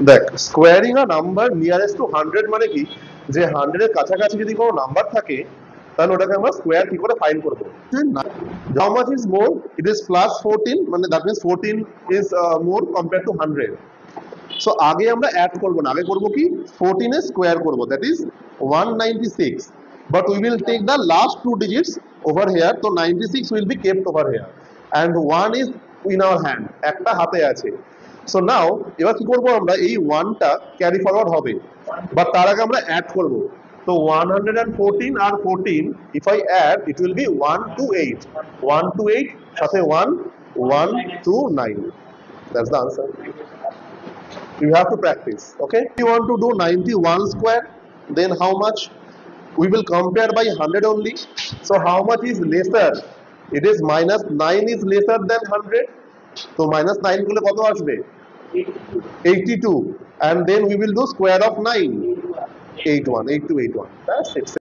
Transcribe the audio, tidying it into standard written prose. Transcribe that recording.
দেখ, squaring a number nearest to 100 মানে কি, যে 100 এর কাছাকাছি যদি কোনো নাম্বার থাকে তাহলে ওটাকে আমরা স্কোয়ার কি করে ফাইন্ড করব। How much is more, it is plus 14, মানে that means 14 is more compare to 100। So আগে আমরা অ্যাড করব না, আগে করব কি 14 এর স্কোয়ার করব, that is 196, but we will take the last two digits over here. তো 96 will be kept over here and 1 is in our hand, একটা হাতে আছে। সো নাও এবার কি করব, আমরা এই 1টা ক্যারি ফরওয়ার্ড হবে, বা তার আগে আমরা অ্যাড করব। তো 114 আর 14 if I add it will be 128, 128 সাথে 1, 129, that's the answer. You have to practice. Okay, if you want to do 91 square, then how much? We will compare by 100 only. So how much is lesser? It is minus 9 is lesser than 100. So minus 9 গুলো কত আসবে? 82. And then we will do square of 9. 81. 8281. That's it.